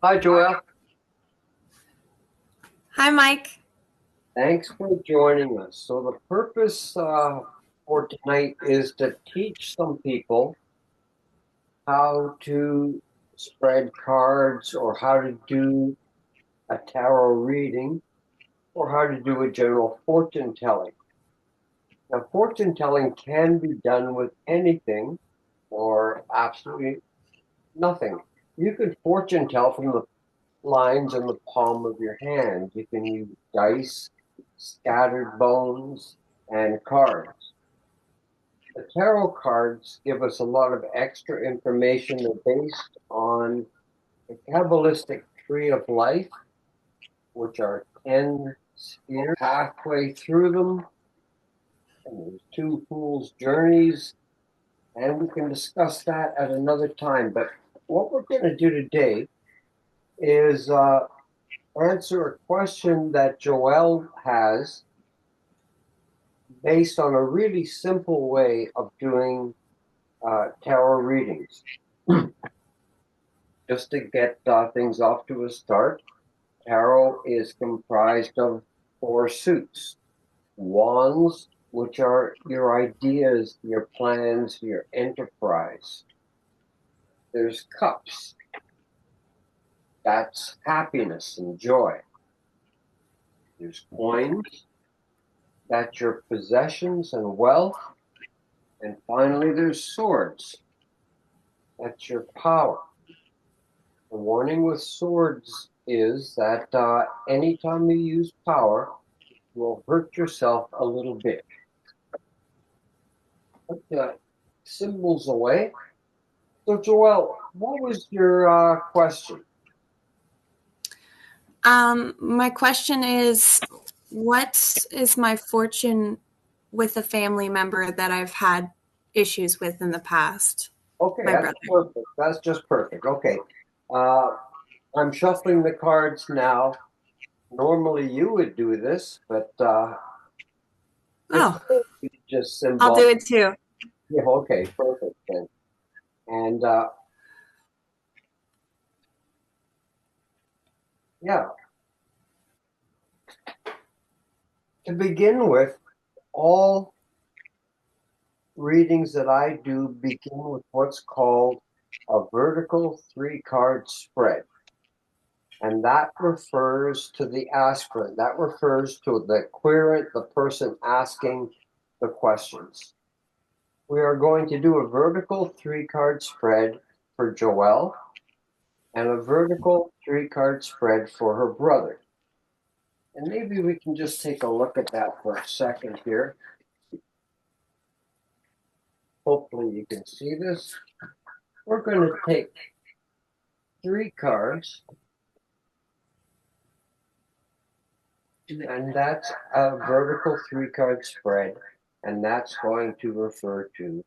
Hi, Joelle. Hi, Mike. Thanks for joining us. So, the purpose for tonight is to teach some people how to spread cards or how to do a tarot reading or how to do a general fortune telling. Now, fortune telling can be done with anything or absolutely nothing. You can fortune tell from the lines in the palm of your hand. You can use dice, scattered bones, and cards. The tarot cards give us a lot of extra information. They're based on the Kabbalistic tree of life, which are 10 spheres, halfway through them, and there's two fools' journeys, and we can discuss that at another time. But what we're going to do today is answer a question that Joelle has based on a really simple way of doing tarot readings. Just to get things off to a start, tarot is comprised of four suits: wands, which are your ideas, your plans, your enterprise. There's cups, that's happiness and joy. There's coins, that's your possessions and wealth. And finally, there's swords, that's your power. The warning with swords is that anytime you use power, you will hurt yourself a little bit. Put the symbols away. So, Joelle, what was your question? My question is, what is my fortune with a family member that I've had issues with in the past? Okay, My that's brother. perfect. That's just perfect. Okay. Uh, I'm shuffling the cards now. Normally you would do this, but it's Oh, just I'll symbol. do it too. Yeah, okay, perfect then. And yeah, to begin with, all readings that I do begin with what's called a vertical three-card spread. And that refers to the aspirant. That refers to the querent, the person asking the questions. We are going to do a vertical three-card spread for Joelle and a vertical three-card spread for her brother. And maybe we can just take a look at that for a second here. Hopefully you can see this. We're going to take three cards, and that's a vertical three-card spread, and that's going to refer to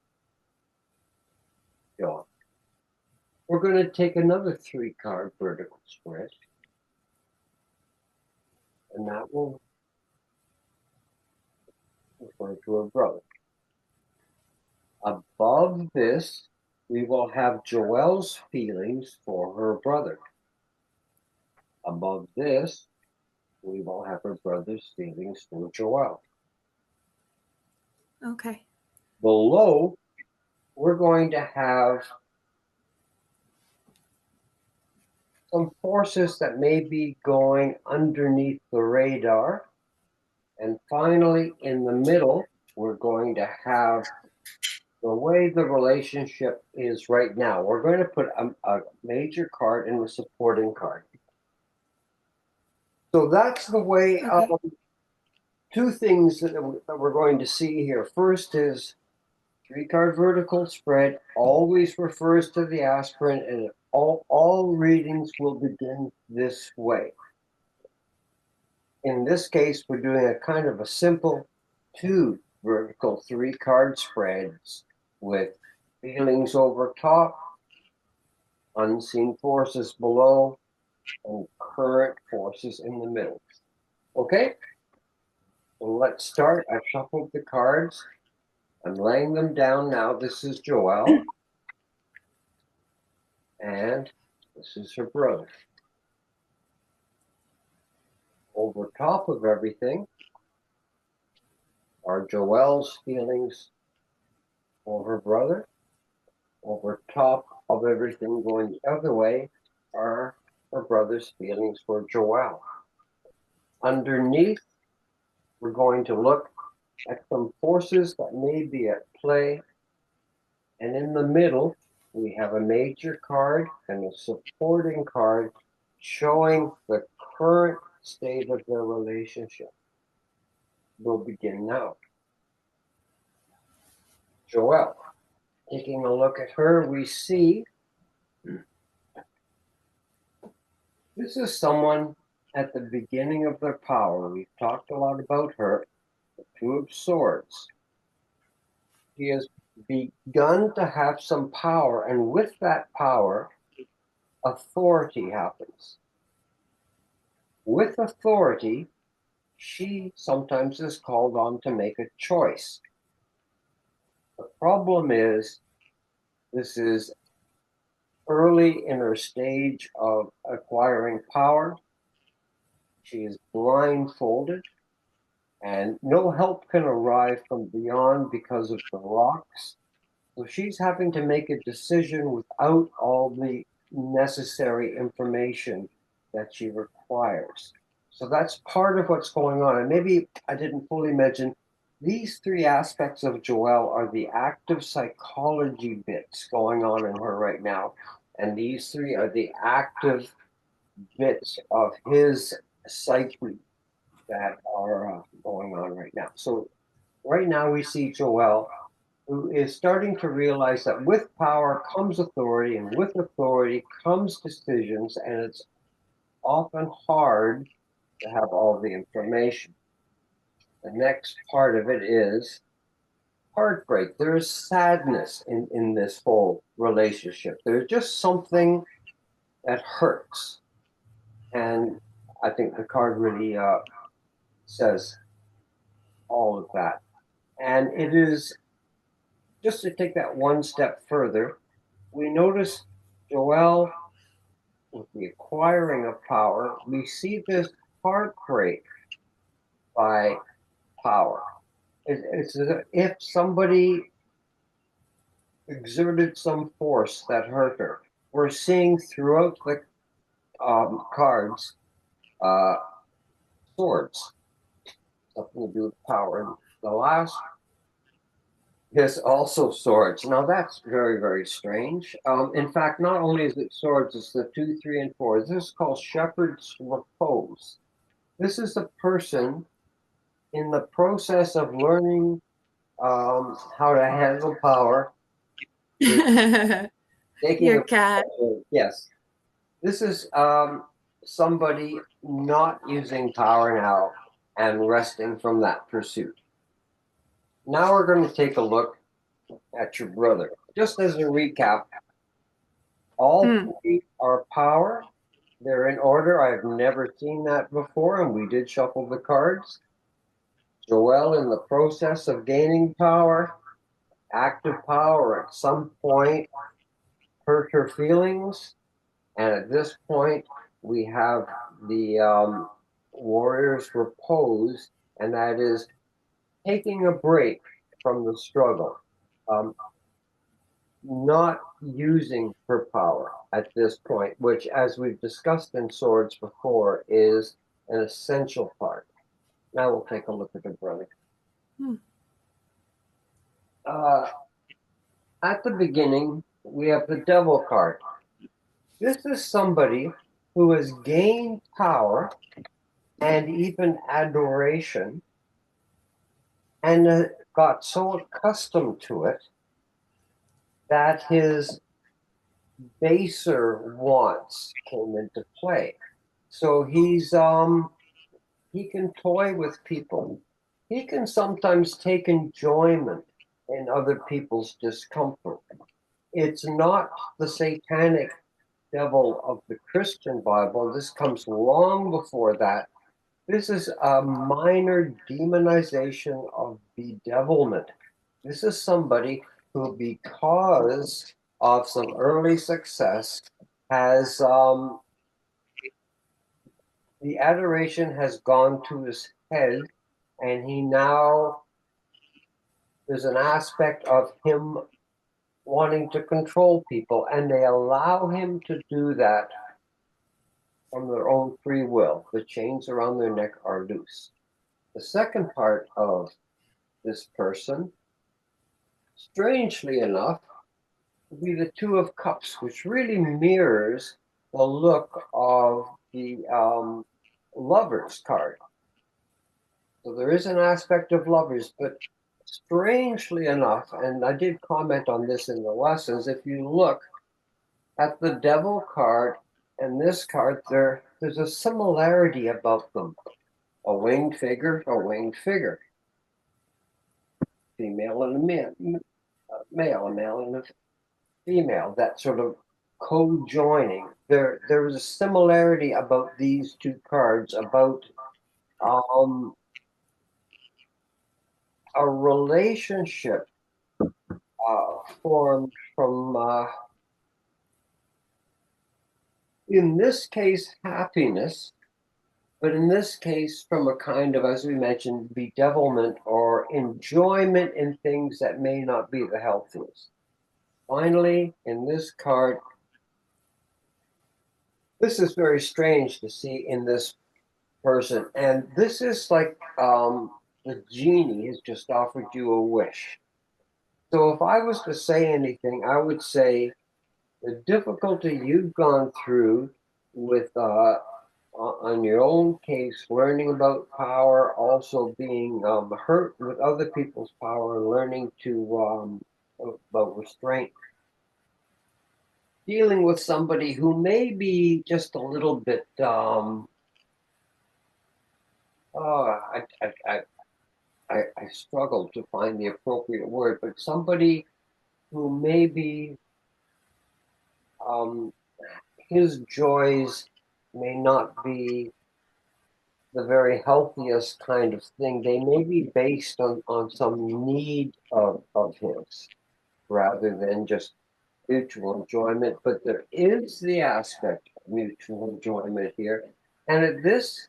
John. We're going to take another three-card vertical spread, and that will refer to her brother. Above this, we will have Joelle's feelings for her brother. Above this, we will have her brother's feelings for Joelle. Okay. Below, we're going to have some forces that may be going underneath the radar. And finally, in the middle, we're going to have the way the relationship is right now. We're going to put a major card and a supporting card. So that's the way. Okay. Two things that we're going to see here. First is three-card vertical spread always refers to the aspirant, and all readings will begin this way. In this case, we're doing a kind of a simple two vertical three-card spreads with feelings over top, unseen forces below, and current forces in the middle. Okay? So let's start. I've shuffled the cards. I'm laying them down now. This is Joelle, and this is her brother. Over top of everything are Joelle's feelings for her brother. Over top of everything going the other way are her brother's feelings for Joelle. Underneath, we're going to look at some forces that may be at play. And in the middle, we have a major card and a supporting card showing the current state of their relationship. We'll begin now. Joelle, taking a look at her, we see this is someone at the beginning of their power. We've talked a lot about her, the Two of Swords. She has begun to have some power, and with that power, authority happens. With authority, she sometimes is called on to make a choice. The problem is, this is early in her stage of acquiring power. She is blindfolded, and no help can arrive from beyond because of the rocks. So she's having to make a decision without all the necessary information that she requires. So that's part of what's going on. And maybe I didn't fully mention, these three aspects of Joelle are the active psychology bits going on in her right now. And these three are the active bits of his psyche that are going on right now. So right now we see Joelle, who is starting to realize that with power comes authority, and with authority comes decisions, and it's often hard to have all the information. The next part of it is heartbreak. There's sadness in this whole relationship. There's just something that hurts. And I think the card really says all of that. And it is, just to take that one step further, we notice Joelle, with the acquiring of power, we see this heartbreak by power. It's as if somebody exerted some force that hurt her. We're seeing throughout the cards swords, something to do with power. And the last is also swords. Now that's very, very strange. In fact, not only is it swords, it's the 2, 3, and 4. This is called shepherd's repose. This is a person in the process of learning how to handle power. Your cat. Yes. This is somebody not using power now and resting from that pursuit. Now we're going to take a look at your brother. Just as a recap, all three are power. They're in order. I've never seen that before, and we did shuffle the cards. Joelle in the process of gaining power, active power at some point hurt her feelings, and at this point we have the warrior's repose, and that is taking a break from the struggle, not using her power at this point, which, as we've discussed in Swords before, is an essential part. Now we'll take a look at the brother. At the beginning, we have the Devil card. This is somebody who has gained power and even adoration, and got so accustomed to it that his baser wants came into play. So he can toy with people. He can sometimes take enjoyment in other people's discomfort. It's not the satanic devil of the Christian Bible. This comes long before that. This is a minor demonization of bedevilment. This is somebody who, because of some early success, has the adoration has gone to his head, and he now, there's an aspect of him wanting to control people, and they allow him to do that from their own free will. The chains around their neck are loose. The second part of this person, strangely enough, would be the Two of Cups, which really mirrors the look of the Lovers card. So there is an aspect of Lovers, but strangely enough, and I did comment on this in the lessons, if you look at the Devil card and this card, there's a similarity about them. A winged figure, a winged figure. Female and a man, male, a male and a female, that sort of co-joining. There is a similarity about these two cards, about um, a relationship formed from, in this case, happiness, but in this case, from a kind of, as we mentioned, bedevilment or enjoyment in things that may not be the healthiest. Finally, in this card, this is very strange to see in this person, and this is like the genie has just offered you a wish. So if I was to say anything, I would say the difficulty you've gone through with on your own case, learning about power, also being hurt with other people's power, learning to about restraint, dealing with somebody who may be just a little bit oh, I struggle to find the appropriate word, but somebody who maybe um, his joys may not be the very healthiest kind of thing. They may be based on some need of his rather than just mutual enjoyment. But there is the aspect of mutual enjoyment here. And at this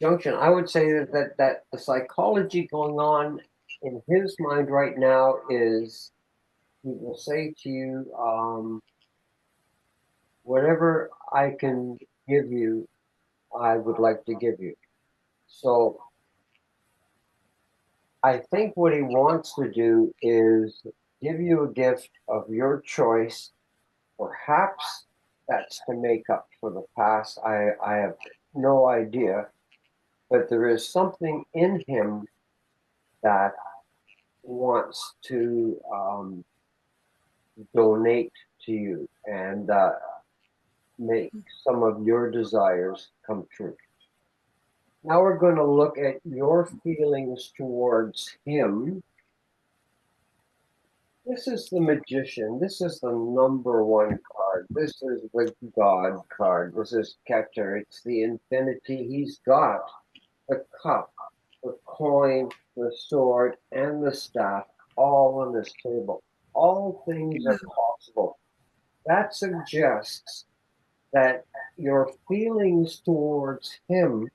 junction, I would say that the psychology going on in his mind right now is he will say to you, whatever I can give you, I would like to give you. So I think what he wants to do is give you a gift of your choice. Perhaps that's to make up for the past. I have no idea, but there is something in him that wants to donate to you and make some of your desires come true. Now we're going to look at your feelings towards him. This is the Magician. This is the number one card. This is the God card. This is Keter. It's the infinity. He's got the cup, the coin, the sword, and the staff all on this table. All things are possible. That suggests that your feelings towards him,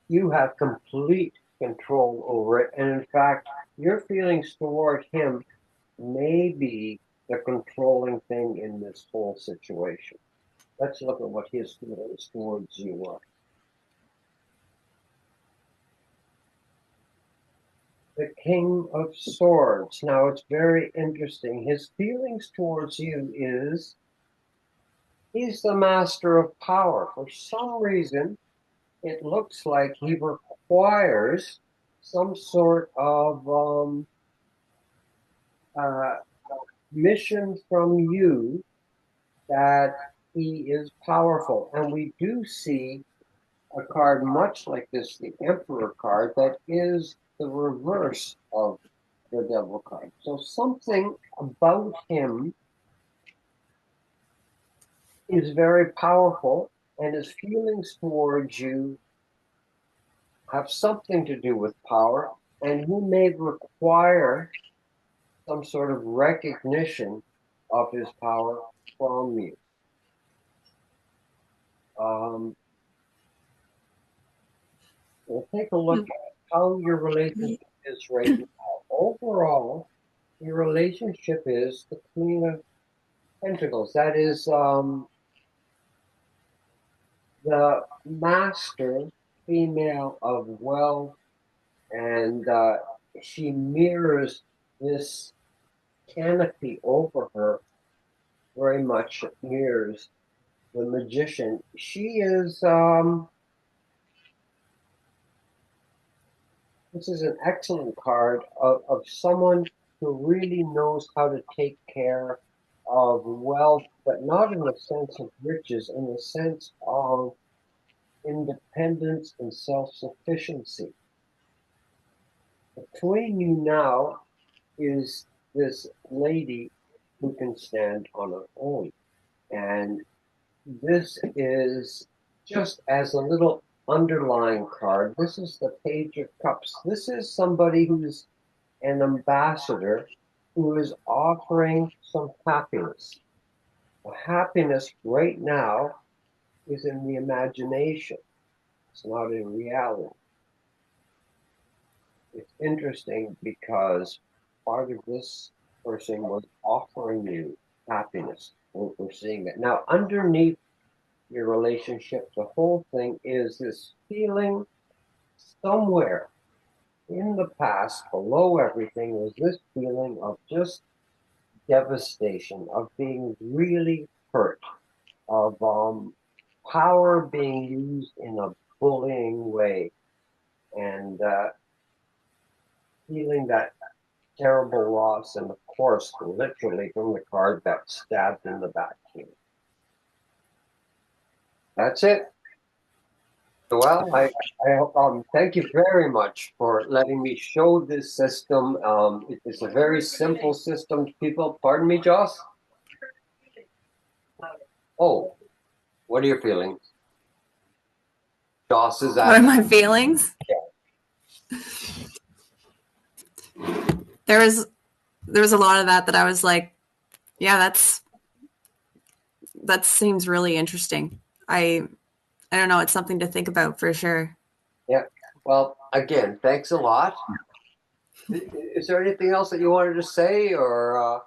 you have complete control over it. And in fact, your feelings toward him may be the controlling thing in this whole situation. Let's look at what his feelings towards you are. The King of Swords. Now it's very interesting. His feelings towards you is he's the master of power. For some reason, it looks like he requires some sort of uh, mission from you that he is powerful. And we do see a card much like this, the Emperor card, that is the reverse of the Devil card. So something about him is very powerful, and his feelings towards you have something to do with power, and he may require some sort of recognition of his power from you. we'll take a look at how your relationship is right now. Overall, your relationship is the Queen of Pentacles. That is the master female of wealth, and she mirrors this canopy over her, very much mirrors the magician. She is, this is an excellent card of someone who really knows how to take care of wealth, but not in the sense of riches, in the sense of independence and self-sufficiency. Between you now is this lady who can stand on her own. And this is just as a little underlying card. This is the Page of Cups. This is somebody who's an ambassador who is offering some happiness. The happiness right now is in the imagination. It's not in reality. It's interesting because part of this person was offering you happiness. We're seeing that. Now, underneath your relationship, the whole thing is this feeling somewhere in the past, below everything, was this feeling of just devastation, of being really hurt, of power being used in a bullying way, and feeling that terrible loss, and of course, literally from the card, that stabbed in the back here. That's it. Well, I thank you very much for letting me show this system. It's a very simple system. People, pardon me, Joss? Oh, what are your feelings? Joss is What are my feelings? Yeah. There was a lot of that I was like, yeah, that seems really interesting. I don't know, it's something to think about for sure. Yeah. Well, again, thanks a lot. Is there anything else that you wanted to say, or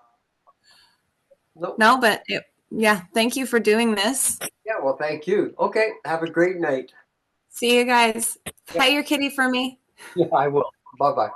No, but yeah, thank you for doing this. Yeah, well, thank you. Okay, have a great night. See you guys. Pet your kitty for me. Yeah, I will. Bye-bye.